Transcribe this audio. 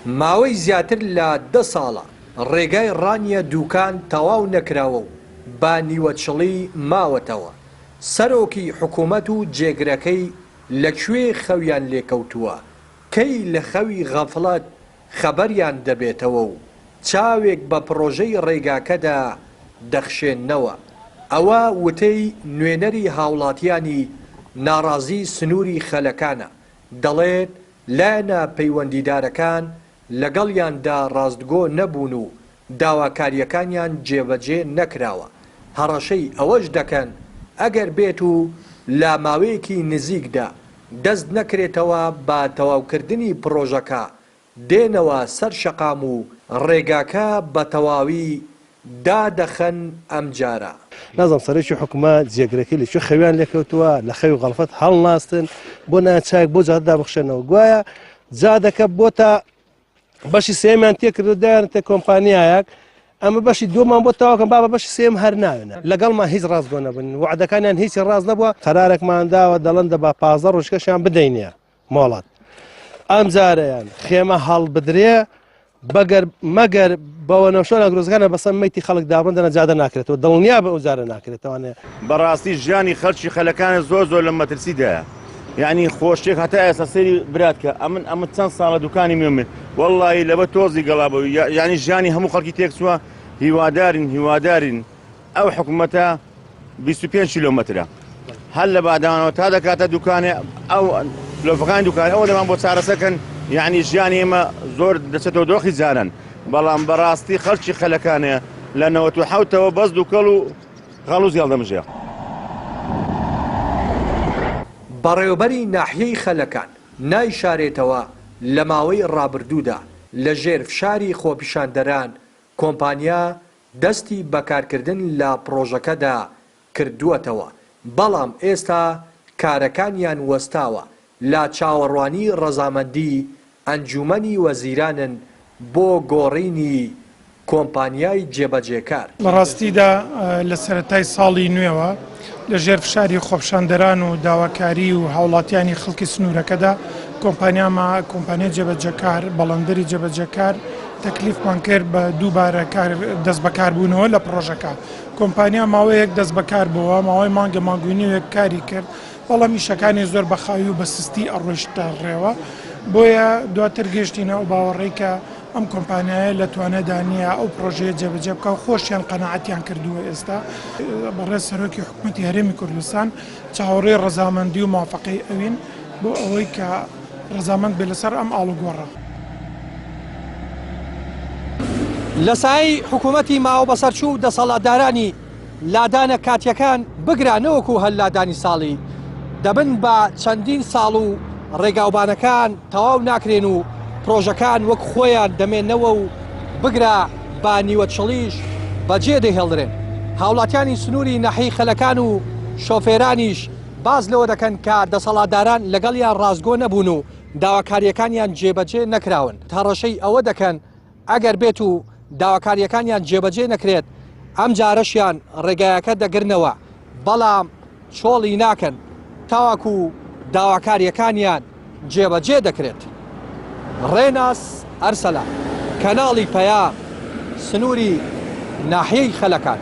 ماوەی زیاتر لە 10 ساڵە ڕێگای ڕانیە دووکان تەواو نەکراوە و با نیوەچڵی ماوەتەوە. سەرۆکی حکوومەت و جێگرەکەی لەکوێ خەویان لێکەوتووە، کەی لە خەوی غەفڵەت خەبەریان دەبێتەوە و چاوێک بە پرۆژەی ڕێگاکەدا دەخشێننەوە. ئەوە وتەی نوێنەری هاوڵاتیانی ناڕازی سنووری خەلەکانە، دەڵێت لایەنە پەیوەندیدارەکان لەگەڵیاندا ڕاستگۆ نەبوون و داواکاریەکانیان جێبەجێ نەکراوە. هەڕەشەی ئەوەش دەکەن ئەگەر بێت و لە ماوەیەکی نزیکدا دەست نەکرێتەوە بە تەواوکردنی پرۆژەکە دێنەوە سەر شەقام و ڕێگاکە بە تەواوی دادەخەن ئەم جارە. نازم سەرۆکی حکوومەت جێگرەکەی لەکوێ خەویان لێکەوتووە، لە خەوی غەڵفەت هەڵناستن بۆ ناچاک بۆ جادەدا بخشێنەوە. گوایە جادەکە بۆتە بەشی سێمیان تێکردو دایانتە کۆمپانیایەک، ئەمە بەشی دووەمان بۆ تەواوکەم با بە بەشی سێم هەر ناوێنە. لەگەڵمان هیچ ڕاستگۆ نەبوون، وعدەکانیان هیچی ڕاست نەبووە. قەرارێکمان داوە دەڵێن دەبا 15 ڕۆژکەشیان بدەینە مۆڵەت. ئەم جارەیان خێمە هەڵ بدرێ مەگەر بەوە نەوشۆنە گرۆزەکانە بەسەر مەیتی خەڵک دابڕندەنە جادە ناکرێتەوە، دڵنیا بە ئەو جارە ناکرێتەوەێ. بەڕاستی ژیانی خەڵکی خەلەکانە زۆر لە مەترسیدایە. یعنی خۆشتێک هەتا ئێستا سەیری براتکە ئەمە چەند ساڵە دوکانی مێمێ وەڵڵی لەبە تۆزی گەڵابەوی، یعنی ژیانی هەموو خەڵکی تێکسووە. هیوادارین ئەو حکوومەتە 25 کیلۆمەترە هەر لە بادانەوە تا دەکاتە دوکانێ ئەو لۆفەکانی دوکان ئەوە دەمان بۆ چارەسەکەن. یعنی ژیانی ئێمە زۆر دەچێتەوە دۆخی جانن، بەڵام بەڕاستی خەڵکی خەلەکانەیە لە 97ەوە بەس دووکەڵ و غەڵ و زیاڵ دەمژێ. بەڕێوەبەری ناحیەی خەلەکان نایشارێتەوە لە ماوەی ڕابردوودا لە ژێر فشاری خۆپیشاندەران کۆمپانیا دەستی بەکارکردن لە پرۆژەکەدا کردووەتەوە، بەڵام ئێستا کارەکانیان وەستاوە لە چاوەڕوانی ڕەزامەندی ئەنجومەنی وەزیرانن بۆ گۆڕینی کۆمپانیای جێبەجێکار. بەڕاستیدا لە سەرەتای ساڵی نوێوە لە ژێر فشاری خۆپیشاندەران و داواکاری و هاوڵاتیانی خەڵکی سنوورەکەدا کۆمپانیای جێبەجێکار بەڵندەری جێبەجێکار تەکلیفمان کرد بە دووبارە دەست بەکاربوونەوە لە پرۆژەکە. کۆمپانیا ماوەیەک دەست بەکار بووە، ماوەی مانگە ماگوینیوێک کاری کرد، بەڵام ئیشەکانی زۆر بەخاوی و بە سستی ئەڕۆیشتە ڕێوە. بۆیە دواتر گەشتینە و باوەڕێی کە ئەم کۆمپانیایە لە توانەدانیە ئەو پرۆژەیە جێبەجێ بکە و خۆشیان قەنەعەتیان کردووە. ئێستا بەڕێز سەرۆکی حکوومەتی هەرێمی کوردستان چاوەڕێی ڕەزامەندی و موافقەی ئەوین بۆ ئەوەی کە ڕەزامەند بێ لەسەر ئەم ئاڵوگۆڕە. لە سایەی حکوومەتی ماوە بەسەرچوو دەسەڵاتدارانی لادانە کاتیەکان بگرانەوەکو هەل لادانی ساڵی دەبن بە چەندین ساڵ و ڕێگاوبانەکان تەواو ناکرێن و پرۆژەکان وەک خۆیان دەمێنەوە و بگرا با نیوەچڵیش بەجێ دەهێڵدرێن. هاوڵاتیانی سنووری ناحیەی خەلەکان و شۆفێرانیش باز لەوە دەکەن کە دەسەڵاتداران لەگەڵیان ڕاستگۆ نەبوون و داواکاریەکانیان جێبەجێ نەکراون. هەڕەشەی ئەوە دەکەن ئەگەر بێت و داواکاریەکانیان جێبەجێ نەکرێت ئەم جارەشیان ڕێگایەکە دەگرنەوە، بەڵام چۆڵی ناکەن تاواکو داواکاریەکانیان جێبەجێ دەکرێت. ڕێناس ئەرسەلا، کەناڵی پەیام، سنووری ناحیەی خەلەکان.